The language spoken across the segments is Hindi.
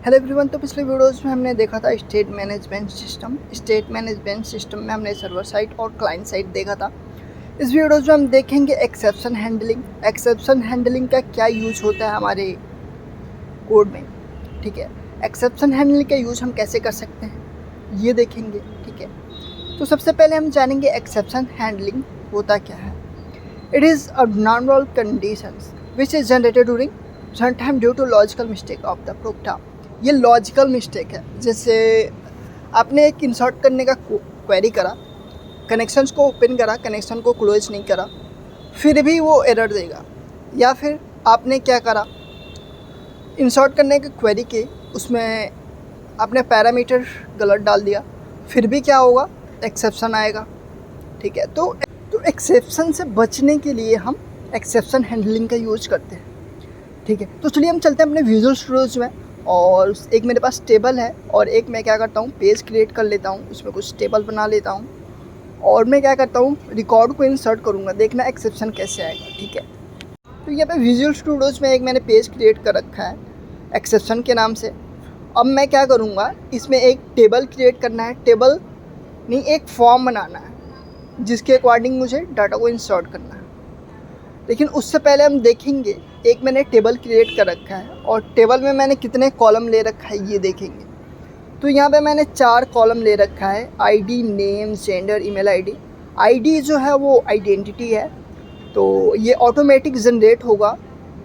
Hello everyone. तो पिछले वीडियोस में हमने देखा था स्टेट मैनेजमेंट सिस्टम में हमने सर्वर साइड और क्लाइंट साइड देखा था। इस वीडियोस में हम देखेंगे एक्सेप्शन हैंडलिंग का क्या यूज होता है हमारे कोड में। ठीक है, एक्सेप्शन हैंडलिंग का यूज हम कैसे कर सकते हैं ये देखेंगे। ठीक है, तो सबसे पहले हम जानेंगे एक्सेप्शन हैंडलिंग होता क्या है। It is abnormal conditions which is generated during runtime due to logical mistake of the program। ये लॉजिकल मिस्टेक है। जैसे आपने एक इंसर्ट करने का क्वेरी करा, कनेक्शंस को ओपन करा, कनेक्शन को क्लोज नहीं करा, फिर भी वो एरर देगा। या फिर आपने क्या करा, इंसर्ट करने के क्वेरी के उसमें आपने पैरामीटर गलत डाल दिया, फिर भी क्या होगा, एक्सेप्शन आएगा। ठीक है, तो एक्सेप्शन से बचने के लिए हम एक्सेप्शन हैंडलिंग का यूज करते हैं। ठीक है, तो चलिए हम चलते हैं अपने विजुअल स्टूडियोज में। और एक मेरे पास टेबल है और एक मैं क्या करता हूँ, पेज क्रिएट कर लेता हूँ, उसमें कुछ टेबल बना लेता हूँ और मैं क्या करता हूँ, रिकॉर्ड को इंसर्ट करूँगा, देखना एक्सेप्शन कैसे आएगा। ठीक है, तो यहाँ पे विजुअल स्टूडियोज में एक मैंने पेज क्रिएट कर रखा है एक्सेप्शन के नाम से। अब मैं क्या करूँगा, इसमें एक टेबल क्रिएट करना है, टेबल नहीं एक फॉर्म बनाना है जिसके अकॉर्डिंग मुझे डाटा को इंसर्ट करना है। लेकिन उससे पहले हम देखेंगे, एक मैंने टेबल क्रिएट कर रखा है और टेबल में मैंने कितने कॉलम ले रखा है ये देखेंगे। तो यहाँ पे मैंने 4 कॉलम ले रखा है, ID, name, gender, email ID. ID जो है वो आइडेंटिटी है, तो ये ऑटोमेटिक जनरेट होगा।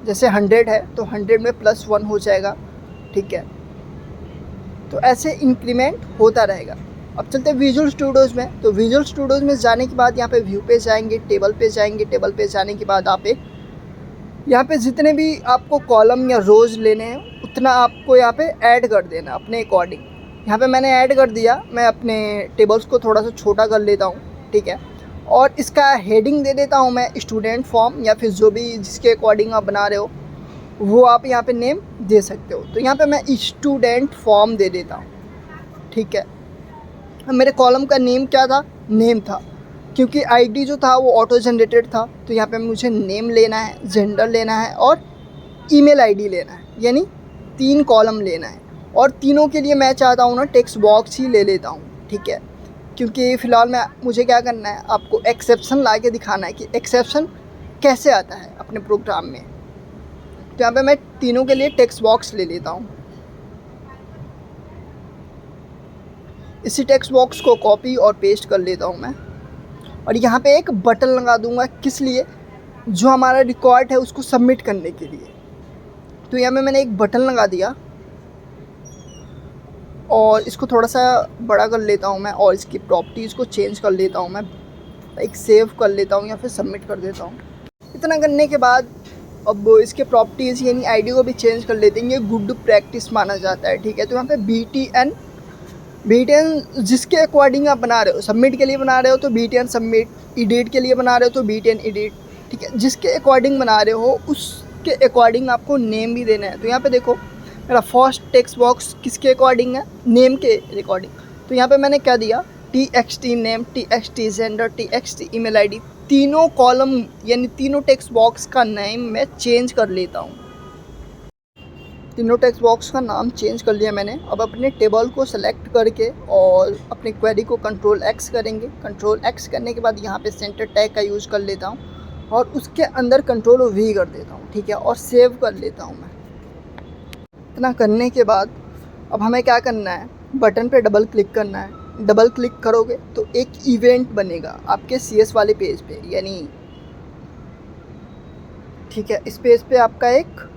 जैसे 100 है तो 100 में +1 हो जाएगा। ठीक है, तो ऐसे इंक्रीमेंट होता रहेगा। अब चलते हैं विजुअल स्टूडियोज़ में। तो विजुअल स्टूडियोज़ में जाने के बाद यहाँ पे व्यू पे जाएंगे, टेबल पे जाएंगे। टेबल पे जाने के बाद आप एक यहाँ पे जितने भी आपको कॉलम या रोज़ लेने हैं उतना आपको यहाँ पे ऐड कर देना अपने अकॉर्डिंग। यहाँ पे मैंने ऐड कर दिया। मैं अपने टेबल्स को थोड़ा सा छोटा कर लेता हूँ। ठीक है, और इसका हेडिंग दे देता हूँ मैं स्टूडेंट फॉर्म, या फिर जो भी जिसके अकॉर्डिंग आप बना रहे हो वो आप यहाँ पे नेम दे सकते हो। तो यहाँ पे मैं स्टूडेंट फॉर्म दे देता हूँ। ठीक है, मेरे कॉलम का नेम क्या था, नेम था, क्योंकि आईडी जो था वो ऑटो जनरेटेड था। तो यहाँ पे मुझे नेम लेना है, जेंडर लेना है और ईमेल आईडी लेना है, यानी 3 कॉलम लेना है। और तीनों के लिए मैं चाहता हूँ ना टेक्स्ट बॉक्स ही ले लेता हूँ। ठीक है, क्योंकि फ़िलहाल मुझे क्या करना है, आपको एक्सेप्शन ला के दिखाना है कि एक्सेप्शन कैसे आता है अपने प्रोग्राम में। तो यहाँ पर मैं तीनों के लिए टेक्स्ट बॉक्स ले लेता हूँ। इसी टेक्स्ट बॉक्स को कॉपी और पेस्ट कर लेता हूँ मैं, और यहाँ पे एक बटन लगा दूँगा। किस लिए, जो हमारा रिकॉर्ड है उसको सबमिट करने के लिए। तो यहाँ पे मैंने एक बटन लगा दिया और इसको थोड़ा सा बड़ा कर लेता हूँ मैं, और इसकी प्रॉपर्टीज़ को चेंज कर लेता हूँ मैं, एक सेव कर लेता हूँ या फिर सबमिट कर देता हूँ। इतना करने के बाद अब इसके प्रॉपर्टीज़ यानी आईडी को भी चेंज कर लेते हैं। ये गुड प्रैक्टिस माना जाता है। ठीक है, तो यहाँ पे BTN जिसके अकॉर्डिंग आप बना रहे हो, सबमिट के लिए बना रहे हो तो BTN सबमिट, एडिट के लिए बना रहे हो तो BTN एडिट। ठीक है, जिसके अकॉर्डिंग बना रहे हो उसके अकॉर्डिंग आपको नेम भी देना है। तो यहाँ पे देखो मेरा फर्स्ट टेक्स्ट बॉक्स किसके अकॉर्डिंग है, नेम के अकॉर्डिंग। तो यहाँ पे मैंने क्या दिया, TXT name, TXT gender, TXT email ID. तीनों कॉलम यानी तीनों टेक्स्ट बॉक्स का नेम मैं चेंज कर लेता हूँ। तीनों टेक्स्ट बॉक्स का नाम चेंज कर लिया मैंने। अब अपने टेबल को सेलेक्ट करके और अपने क्वेरी को Ctrl+X करेंगे। Ctrl+X करने के बाद यहाँ पे सेंटर टैग का यूज़ कर लेता हूँ और उसके अंदर Ctrl+V कर देता हूँ। ठीक है, और सेव कर लेता हूँ मैं। इतना करने के बाद अब हमें क्या करना है, बटन पे डबल क्लिक करना है। डबल क्लिक करोगे तो एक इवेंट बनेगा आपके CS वाले पेज पे, यानी ठीक है, इस पेज पे आपका एक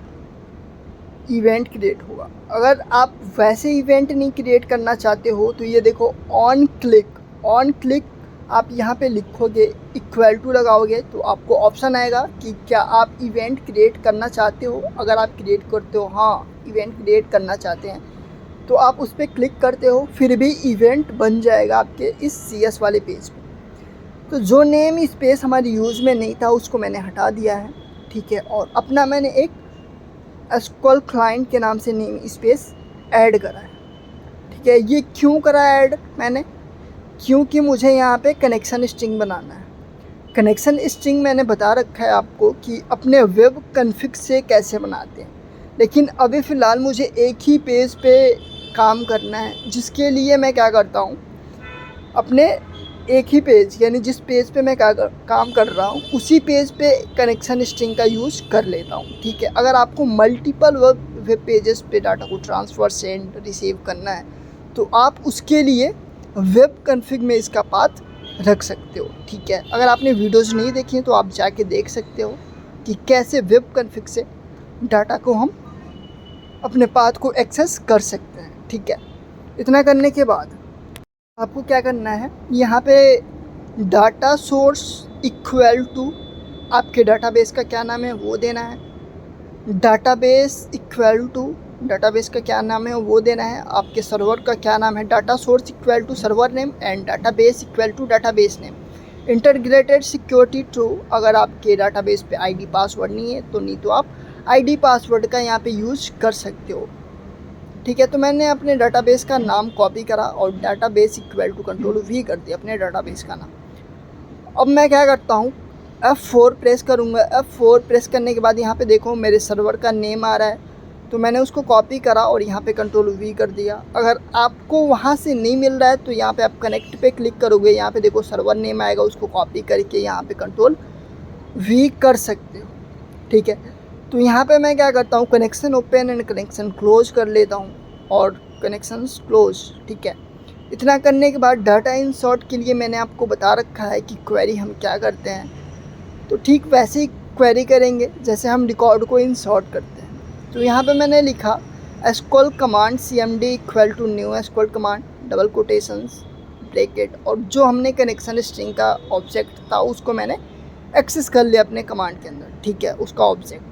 इवेंट क्रिएट होगा। अगर आप वैसे इवेंट नहीं क्रिएट करना चाहते हो तो ये देखो ऑन क्लिक आप यहाँ पे लिखोगे, इक्वल टू लगाओगे तो आपको ऑप्शन आएगा कि क्या आप इवेंट क्रिएट करना चाहते हो। अगर आप क्रिएट करते हो, हाँ इवेंट क्रिएट करना चाहते हैं, तो आप उस पर क्लिक करते हो, फिर भी इवेंट बन जाएगा आपके इस CS वाले पेज पे। तो जो नेम स्पेस हमारी यूज़ में नहीं था उसको मैंने हटा दिया है। ठीक है, और अपना मैंने एक SQL क्लाइंट के नाम से नेम स्पेस ऐड करा है। ठीक है, ये क्यों करा ऐड मैंने, क्योंकि मुझे यहाँ पे कनेक्शन स्ट्रिंग बनाना है। कनेक्शन स्ट्रिंग मैंने बता रखा है आपको कि अपने वेब कॉन्फ़िग से कैसे बनाते हैं। लेकिन अभी फ़िलहाल मुझे एक ही पेज पे काम करना है, जिसके लिए मैं क्या करता हूँ, अपने एक ही पेज यानी जिस पेज पे मैं काम कर रहा हूँ उसी पेज पे कनेक्शन स्ट्रिंग का यूज़ कर लेता हूँ। ठीक है, अगर आपको मल्टीपल वेब पेजेस पे डाटा को ट्रांसफ़र, सेंड, रिसीव करना है तो आप उसके लिए वेब कॉन्फ़िग में इसका पाथ रख सकते हो। ठीक है, अगर आपने वीडियोज़ नहीं देखी हैं तो आप जाके देख सकते हो कि कैसे वेब कॉन्फ़िग से डाटा को हम अपने पाथ को एक्सेस कर सकते हैं। ठीक है, इतना करने के बाद आपको क्या करना है, यहाँ पे डाटा सोर्स इक्वल टू आपके डाटाबेस का क्या नाम है वो देना है। डाटाबेस इक्वल टू डाटाबेस का क्या नाम है वो देना है। आपके सर्वर का क्या नाम है, data source equal to server name and database equal to database name. Integrated security true, अगर आपके डाटाबेस पे आईडी पासवर्ड नहीं है तो नहीं तो आप आईडी पासवर्ड का यहाँ पे यूज़ कर सकते हो। ठीक है, तो मैंने अपने डाटाबेस का नाम कॉपी करा और database equal to control V कर दिया अपने डाटाबेस का नाम। अब मैं क्या करता हूँ, F4 प्रेस करूँगा। F4 प्रेस करने के बाद यहाँ पे देखो मेरे सर्वर का नेम आ रहा है, तो मैंने उसको कॉपी करा और यहाँ पे कंट्रोल वी कर दिया। अगर आपको वहाँ से नहीं मिल रहा है तो यहाँ पे आप कनेक्ट पे क्लिक करोगे, यहाँ पे देखो सर्वर नेम आएगा, उसको कॉपी करके यहाँ पे कंट्रोल वी कर सकते हो। ठीक है, तो यहाँ पे मैं क्या करता हूँ, connection open and connection close कर लेता हूँ और कनेक्शन क्लोज। ठीक है, इतना करने के बाद डाटा इंसर्ट के लिए मैंने आपको बता रखा है कि क्वेरी हम क्या करते हैं, तो ठीक वैसे ही क्वेरी करेंगे जैसे हम रिकॉर्ड को इंसर्ट करते हैं। तो यहाँ पे मैंने लिखा SQL command cmd equal to new SQL command double quotations bracket, और जो हमने कनेक्शन स्ट्रिंग का ऑब्जेक्ट था उसको मैंने एक्सेस कर लिया अपने कमांड के अंदर। ठीक है, उसका ऑब्जेक्ट।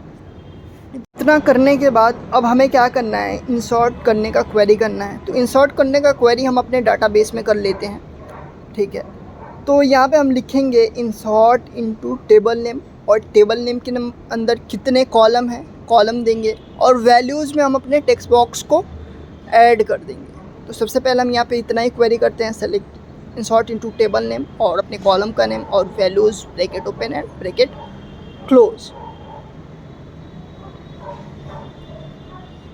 इतना करने के बाद अब हमें क्या करना है, इंसर्ट करने का क्वेरी करना है। तो इंसर्ट करने का क्वेरी हम अपने डाटाबेस में कर लेते हैं। ठीक है, तो यहाँ पे हम लिखेंगे इंसर्ट इनटू टेबल नेम, और टेबल नेम के अंदर कितने कॉलम हैं कॉलम देंगे, और वैल्यूज़ में हम अपने टेक्स्ट बॉक्स को ऐड कर देंगे। तो सबसे पहले हम यहाँ पे इतना ही क्वेरी करते हैं, select insert into table name और अपने कॉलम का नेम और values bracket open and bracket close.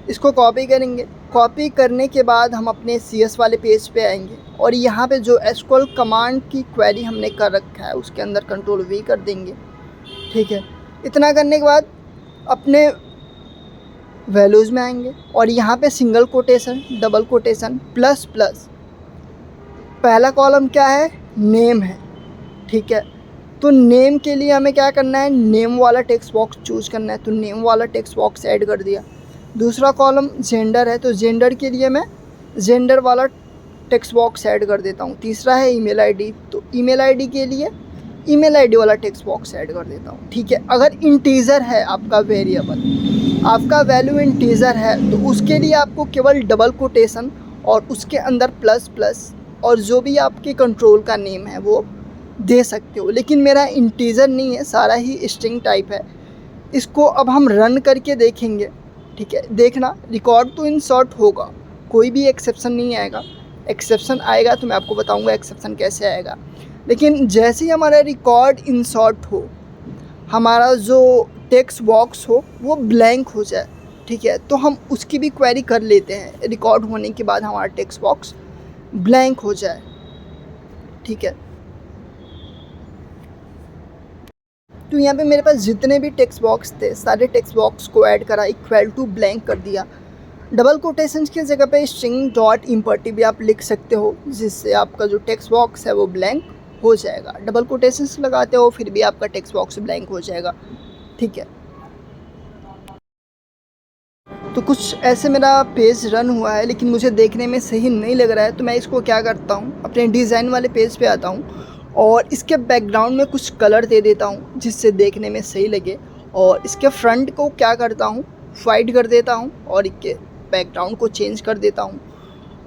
इसको कॉपी करेंगे। कॉपी करने के बाद हम अपने CS वाले पेज पे आएंगे और यहाँ पे जो एसक्यूएल कमांड की क्वेरी हमने कर रखा है उसके अंदर कंट्रोल वी कर देंगे। ठीक है, इतना करने के बाद अपने वैल्यूज़ में आएंगे और यहाँ पे single quotation, double quotation, plus plus, पहला कॉलम क्या है, नेम है। ठीक है, तो नेम के लिए हमें क्या करना है, नेम वाला टेक्स्ट बॉक्स चूज़ करना है, तो नेम वाला टेक्स्ट बॉक्स ऐड कर दिया। दूसरा कॉलम जेंडर है, तो जेंडर के लिए मैं जेंडर वाला टेक्स्ट बॉक्स ऐड कर देता हूँ। तीसरा है ईमेल आईडी, तो ईमेल आईडी के लिए ईमेल आईडी वाला टेक्स्ट बॉक्स ऐड कर देता हूँ। ठीक है, अगर इंटीजर है आपका वेरिएबल, आपका वैल्यू इंटीजर है, तो उसके लिए आपको केवल डबल कोटेशन और उसके अंदर प्लस प्लस और जो भी आपके कंट्रोल का नेम है वो दे सकते हो। लेकिन मेरा इंटीजर नहीं है, सारा ही स्ट्रिंग टाइप है। इसको अब हम रन करके देखेंगे। ठीक है, देखना रिकॉर्ड तो इंसर्ट होगा, कोई भी एक्सेप्शन नहीं आएगा। एक्सेप्शन आएगा तो मैं आपको बताऊंगा एक्सेप्शन कैसे आएगा। लेकिन जैसे ही हमारा रिकॉर्ड इंसर्ट हो, हमारा जो टेक्स्ट बॉक्स हो वो ब्लैंक हो जाए, ठीक है, तो हम उसकी भी क्वेरी कर लेते हैं। रिकॉर्ड होने के बाद हमारा टेक्स्ट बॉक्स ब्लैंक हो जाए। ठीक है, तो यहाँ पे मेरे पास जितने भी टेक्स्ट बॉक्स थे सारे टेक्स्ट बॉक्स को ऐड करा, इक्वल टू ब्लैंक कर दिया। डबल कोटेशंस की जगह पे स्ट्रिंग डॉट इम्पर्टी भी आप लिख सकते हो, जिससे आपका जो टेक्स्ट बॉक्स है वो ब्लैंक हो जाएगा। डबल कोटेशंस लगाते हो फिर भी आपका टेक्स्ट बॉक्स ब्लैंक हो जाएगा। ठीक है, तो कुछ ऐसे मेरा पेज रन हुआ है, लेकिन मुझे देखने में सही नहीं लग रहा है। तो मैं इसको क्या करता हूँ, अपने डिज़ाइन वाले पेज पे आता हूँ और इसके बैकग्राउंड में कुछ कलर दे देता हूँ जिससे देखने में सही लगे, और इसके फ्रंट को क्या करता हूँ, वाइट कर देता हूँ और इसके बैकग्राउंड को चेंज कर देता हूँ।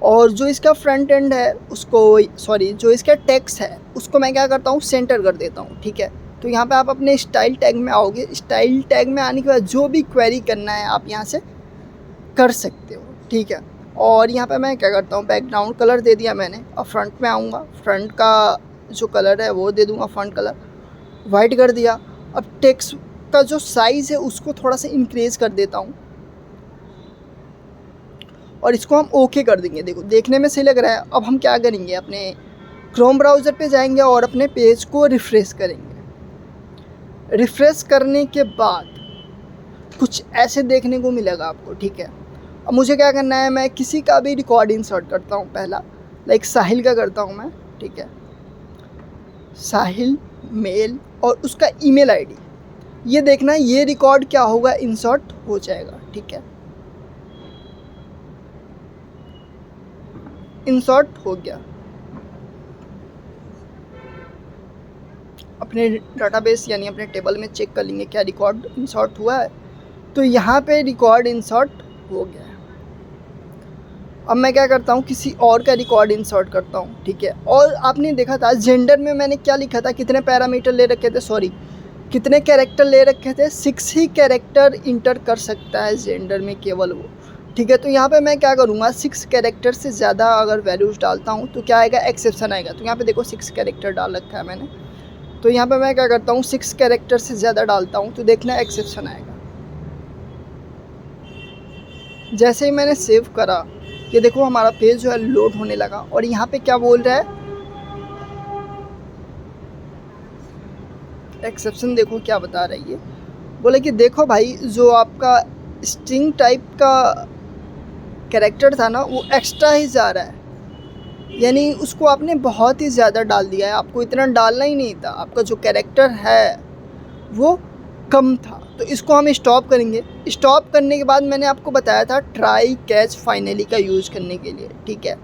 और जो इसका फ्रंट एंड है उसको, जो इसका टेक्स्ट है उसको मैं क्या करता हूँ, सेंटर कर देता हूँ। ठीक है, तो यहाँ पे आप अपने स्टाइल टैग में आओगे। स्टाइल टैग में आने के बाद जो भी क्वेरी करना है आप यहाँ से कर सकते हो। ठीक है, और यहाँ पे मैं क्या करता हूँ, बैकग्राउंड कलर दे दिया मैंने। और फ्रंट में आऊँगा, फ्रंट का जो कलर है वो दे दूँगा, फ्रंट कलर वाइट कर दिया। अब टेक्स्ट का जो साइज़ है उसको थोड़ा सा इंक्रीज़ कर देता हूँ। और इसको हम ओके कर देंगे। देखो देखने में सही लग रहा है। अब हम क्या करेंगे, अपने क्रोम ब्राउज़र पे जाएंगे और अपने पेज को रिफ़्रेश करेंगे। रिफ़्रेश करने के बाद कुछ ऐसे देखने को मिलेगा आपको, ठीक है। अब मुझे क्या करना है, मैं किसी का भी रिकॉर्ड इंसर्ट करता हूँ। पहला लाइक साहिल का करता हूँ मैं, ठीक है। साहिल मेल और उसका ईमेल आईडी, ये देखना ये रिकॉर्ड क्या होगा, इंसर्ट हो जाएगा, ठीक है। इंसर्ट हो गया। अपने डाटाबेस यानी अपने टेबल में चेक कर लेंगे क्या रिकॉर्ड इंसर्ट हुआ है। तो यहाँ पे रिकॉर्ड इंसर्ट हो गया है। अब मैं क्या करता हूँ, किसी और का रिकॉर्ड इंसर्ट करता हूँ, ठीक है। और आपने देखा था जेंडर में मैंने क्या लिखा था, कितने पैरामीटर ले रखे थे, सॉरी कितने कैरेक्टर ले रखे थे, 6 ही कैरेक्टर इंटर कर सकता है जेंडर में केवल वो, ठीक है। तो यहाँ पे मैं क्या करूँगा, 6 कैरेक्टर से ज़्यादा अगर वैल्यूज़ डालता हूँ तो क्या आएगा, एक्सेप्शन आएगा। तो यहाँ पे देखो 6 कैरेक्टर डाल रखा है मैंने, तो यहाँ पे मैं क्या करता हूँ, 6 कैरेक्टर से ज़्यादा डालता हूँ तो देखना एक्सेप्शन आएगा। जैसे ही मैंने सेव करा, ये देखो हमारा पेज जो है लोड होने लगा। और यहाँ पे क्या बोल रहा है, एक्सेप्शन देखो क्या बता रही है, बोले कि देखो भाई जो आपका स्ट्रिंग टाइप का कैरेक्टर था ना वो एक्स्ट्रा ही जा रहा है, यानी उसको आपने बहुत ही ज़्यादा डाल दिया है। आपको इतना डालना ही नहीं था, आपका जो कैरेक्टर है वो कम था। तो इसको हम स्टॉप करेंगे। स्टॉप करने के बाद मैंने आपको बताया था ट्राई कैच फाइनली का यूज़ करने के लिए, ठीक है।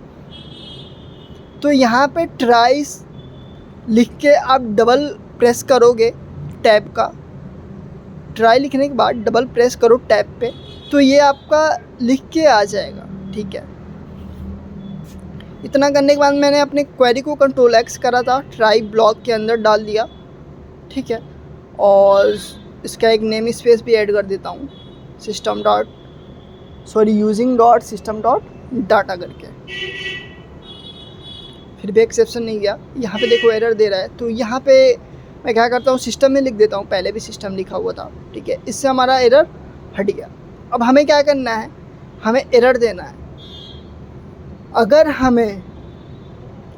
तो यहाँ पे ट्राई लिख के आप डबल प्रेस करोगे टैब का, ट्राई लिखने के बाद डबल प्रेस करो टैब पे, तो ये आपका लिख के आ जाएगा, ठीक है। इतना करने के बाद मैंने अपने क्वेरी को कंट्रोल एक्स करा था, ट्राई ब्लॉक के अंदर डाल दिया, ठीक है। और इसका एक नेम स्पेस भी ऐड कर देता हूँ, system dot using dot system dot data करके। फिर भी एक्सेप्शन नहीं गया। यहाँ पे देखो एरर दे रहा है, तो यहाँ पे मैं क्या करता हूँ, सिस्टम में लिख देता हूँ, पहले भी सिस्टम लिखा हुआ था, ठीक है। इससे हमारा एरर हट गया। अब हमें क्या करना है, हमें एरर देना है। अगर हमें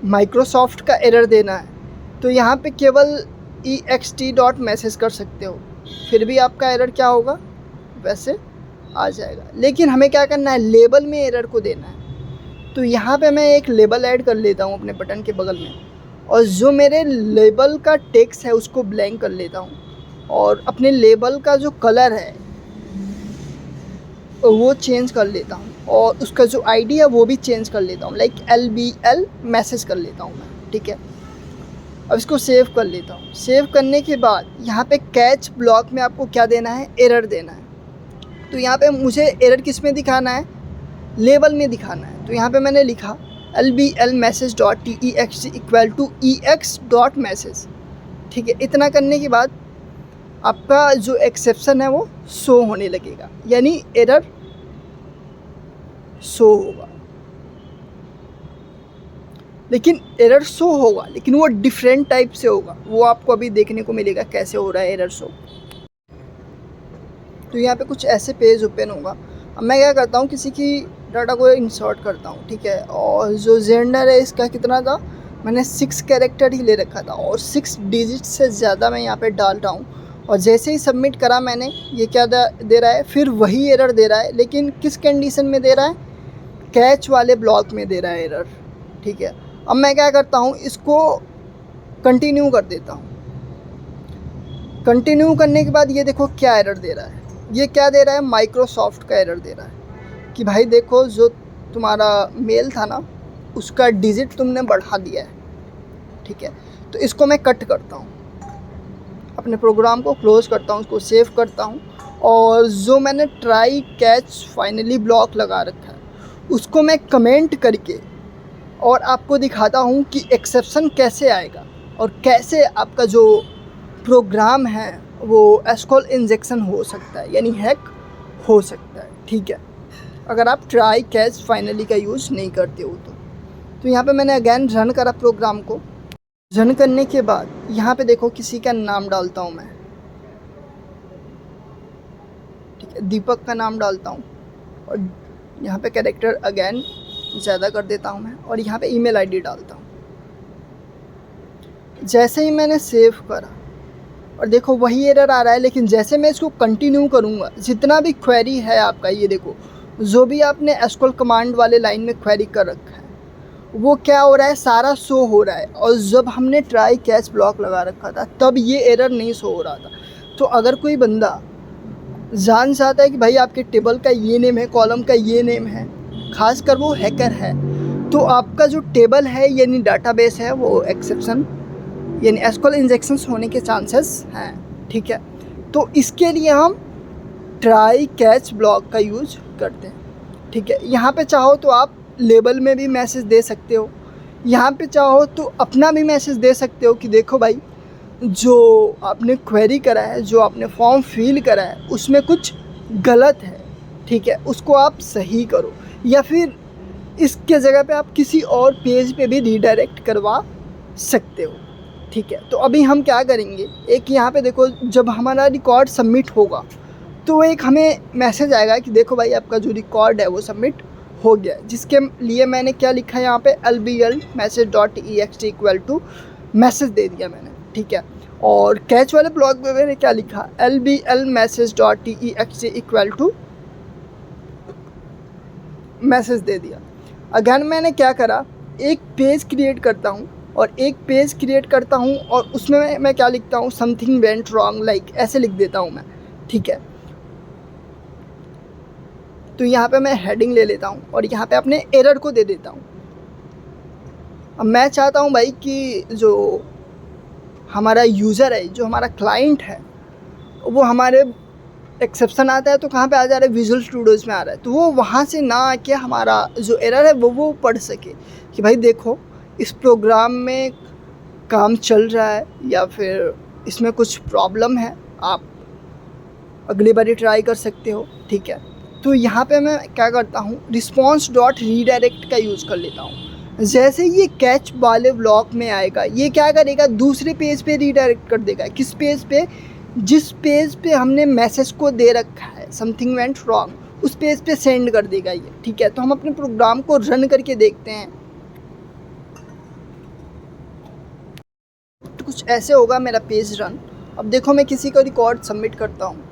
माइक्रोसॉफ्ट का एरर देना है तो यहाँ पे केवल ext.message कर सकते हो, फिर भी आपका एरर क्या होगा, वैसे आ जाएगा। लेकिन हमें क्या करना है, लेबल में एरर को देना है। तो यहाँ पे मैं एक लेबल ऐड कर लेता हूँ अपने बटन के बगल में, और जो मेरे लेबल का टेक्स्ट है उसको ब्लैंक कर लेता हूँ, और अपने लेबल का जो कलर है वो चेंज कर लेता हूँ, और उसका जो आईडी है वो भी चेंज कर लेता हूँ, लाइक LBL मैसेज कर लेता हूँ मैं, ठीक है। अब इसको सेव कर लेता हूँ। सेव करने के बाद यहाँ पे कैच ब्लॉक में आपको क्या देना है, एरर देना है। तो यहाँ पे मुझे एरर किस में दिखाना है, लेबल में दिखाना है। तो यहाँ पे मैंने लिखा LBL message dot TEXT equal to EX dot message, ठीक है। इतना करने के बाद आपका जो एक्सेप्शन है वो शो होने लगेगा, यानी एरर शो होगा। लेकिन एरर शो होगा, लेकिन वो डिफरेंट टाइप से होगा, वो आपको अभी देखने को मिलेगा कैसे हो रहा है एरर शो। तो यहाँ पे कुछ ऐसे पेज ओपन होगा। अब मैं क्या करता हूँ, किसी की डाटा को इंसर्ट करता हूँ, ठीक है। और जो जेंडर है इसका कितना था, मैंने 6 कैरेक्टर ही ले रखा था, और 6 डिजिट से ज़्यादा मैं यहाँ पे डाल रहा हूँ। और जैसे ही सबमिट करा मैंने, ये क्या दे रहा है, फिर वही एरर दे रहा है, लेकिन किस कंडीशन में दे रहा है, कैच वाले ब्लॉक में दे रहा है एरर, ठीक है। अब मैं क्या करता हूँ, इसको कंटिन्यू कर देता हूँ। कंटिन्यू करने के बाद ये देखो क्या एरर दे रहा है, ये क्या दे रहा है, माइक्रोसॉफ्ट का एरर दे रहा है कि भाई देखो जो तुम्हारा मेल था ना उसका डिजिट तुमने बढ़ा दिया है, ठीक है। तो इसको मैं कट करता हूँ, अपने प्रोग्राम को क्लोज़ करता हूँ, उसको सेव करता हूँ, और जो मैंने ट्राई कैच फाइनली ब्लॉक लगा रखा है उसको मैं कमेंट करके और आपको दिखाता हूँ कि एक्सेप्शन कैसे आएगा और कैसे आपका जो प्रोग्राम है वो एसक्यूएल इंजेक्शन हो सकता है, यानी हैक हो सकता है, ठीक है, अगर आप ट्राई कैच फाइनली का यूज़ नहीं करते हो तो यहाँ पे मैंने अगेन रन करा प्रोग्राम को। रन करने के बाद यहाँ पे देखो किसी का नाम डालता हूँ मैं, ठीक है, दीपक का नाम डालता हूँ, और यहाँ पे कैरेक्टर अगेन ज़्यादा कर देता हूँ मैं और यहाँ पे ईमेल आईडी डालता हूँ। जैसे ही मैंने सेव करा और देखो वही एरर आ रहा है, लेकिन जैसे मैं इसको कंटिन्यू करूँगा, जितना भी क्वेरी है आपका, ये देखो जो भी आपने एसक्यूएल कमांड वाले लाइन में क्वेरी कर रखा है वो क्या हो रहा है, सारा शो हो रहा है। और जब हमने ट्राई कैच ब्लॉक लगा रखा था तब ये एरर नहीं शो हो रहा था। तो अगर कोई बंदा जान चाहता है कि भाई आपके टेबल का ये नेम है, कॉलम का ये नेम है, खासकर वो हैकर है, तो आपका जो टेबल है यानी डाटाबेस है वो एक्सेप्शन यानी एसक्यूएल इंजेक्शंस होने के चांसेस हैं, ठीक है। तो इसके लिए हम ट्राई कैच ब्लॉक का यूज करते हैं, ठीक है। यहाँ पे चाहो तो आप लेबल में भी मैसेज दे सकते हो, यहाँ पे चाहो तो अपना भी मैसेज दे सकते हो कि देखो भाई जो आपने क्वेरी करा है, जो आपने फॉर्म फिल करा है उसमें कुछ गलत है, ठीक है, उसको आप सही करो। या फिर इसके जगह पे आप किसी और पेज पे भी रीडायरेक्ट करवा सकते हो, ठीक है। तो अभी हम क्या करेंगे, एक यहाँ पे देखो जब हमारा रिकॉर्ड सबमिट होगा तो एक हमें मैसेज आएगा कि देखो भाई आपका जो रिकॉर्ड है वो सबमिट हो गया, जिसके लिए मैंने क्या लिखा है यहाँ पे lbl message.ext equal to message दे दिया मैंने, ठीक है। और कैच वाले ब्लॉक में मैंने क्या लिखा, lbl message.ext equal to message दे दिया। अगेन मैंने क्या करा, एक पेज क्रिएट करता हूँ और उसमें मैं क्या लिखता हूँ, समथिंग वेंट रॉन्ग, लाइक ऐसे लिख देता हूँ मैं, ठीक है। तो यहाँ पे मैं हेडिंग ले लेता हूँ और यहाँ पे अपने एरर को दे देता हूँ। अब मैं चाहता हूँ भाई कि जो हमारा यूज़र है, जो हमारा क्लाइंट है, वो हमारे एक्सेप्शन आता है तो कहाँ पे आ जा रहा है, विजुअल स्टूडियोज़ में आ रहा है, तो वो वहाँ से ना आके हमारा जो एरर है वो पढ़ सके कि भाई देखो इस प्रोग्राम में काम चल रहा है या फिर इसमें कुछ प्रॉब्लम है, आप अगली बारी ट्राई कर सकते हो, ठीक है। तो यहाँ पे मैं क्या करता हूँ, रिस्पॉन्स डॉट रीडायरेक्ट का यूज़ कर लेता हूँ। जैसे ये कैच वाले ब्लॉक में आएगा, ये क्या करेगा, दूसरे पेज पे रीडायरेक्ट कर देगा। किस पेज पे, जिस पेज पे हमने मैसेज को दे रखा है समथिंग वेंट रॉन्ग, उस पेज पे सेंड कर देगा ये, ठीक है। तो हम अपने प्रोग्राम को रन करके देखते हैं, तो कुछ ऐसे होगा मेरा पेज रन। अब देखो मैं किसी का रिकॉर्ड सबमिट करता हूँ,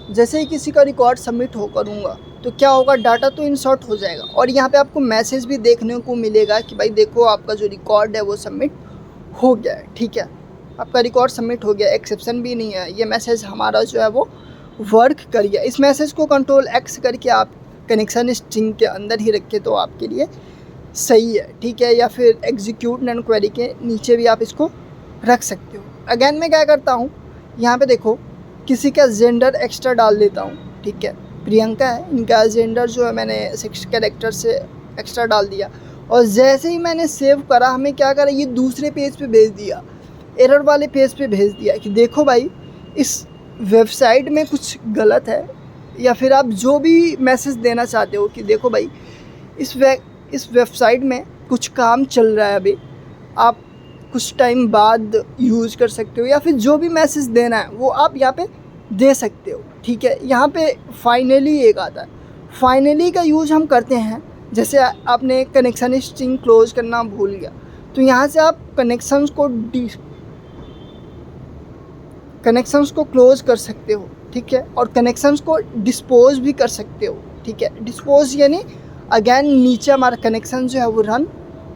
जैसे ही किसी का रिकॉर्ड सबमिट करूँगा तो क्या होगा, डाटा तो इंसर्ट हो जाएगा और यहाँ पे आपको मैसेज भी देखने को मिलेगा कि भाई देखो आपका जो रिकॉर्ड है वो सबमिट हो गया है, ठीक है, आपका रिकॉर्ड सबमिट हो गया, एक्सेप्शन भी नहीं है, ये मैसेज हमारा जो है वो वर्क कर गया। इस मैसेज को Ctrl+X करके आप कनेक्शन स्ट्रिंग के अंदर ही रखें तो आपके लिए सही है, ठीक है। या फिर एग्जीक्यूट नन क्वेरी के नीचे भी आप इसको रख सकते हो। अगेन मैं क्या करता हूँ, यहाँ पे देखो किसी का जेंडर एक्स्ट्रा डाल देता हूँ, ठीक है, प्रियंका है, इनका जेंडर जो है मैंने 6 कैरेक्टर से एक्स्ट्रा डाल दिया। और जैसे ही मैंने सेव करा, हमें क्या करा, ये दूसरे पेज पे भेज दिया, एरर वाले पेज पे भेज दिया कि देखो भाई इस वेबसाइट में कुछ गलत है, या फिर आप जो भी मैसेज देना चाहते हो कि देखो भाई इस वेबसाइट में कुछ काम चल रहा है, अभी आप कुछ टाइम बाद यूज़ कर सकते हो, या फिर जो भी मैसेज देना है वो आप यहाँ पे दे सकते हो, ठीक है। यहाँ पे फाइनली एक आता है, फाइनली का यूज़ हम करते हैं, जैसे आपने कनेक्शन स्ट्रिंग क्लोज करना भूल गया तो यहाँ से आप कनेक्शंस को क्लोज कर सकते हो, ठीक है, और कनेक्शंस को डिस्पोज भी कर सकते हो, ठीक है। डिस्पोज यानी अगेन नीचे हमारा कनेक्शन जो है वो रन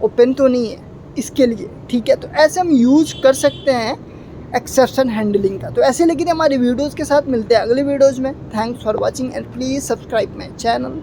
ओपन तो नहीं है इसके लिए, ठीक है। तो ऐसे हम यूज कर सकते हैं एक्सेप्शन हैंडलिंग का। तो ऐसे लेकिन हमारी वीडियोज़ के साथ मिलते हैं अगले वीडियोज़ में। Thanks for watching and please subscribe my channel.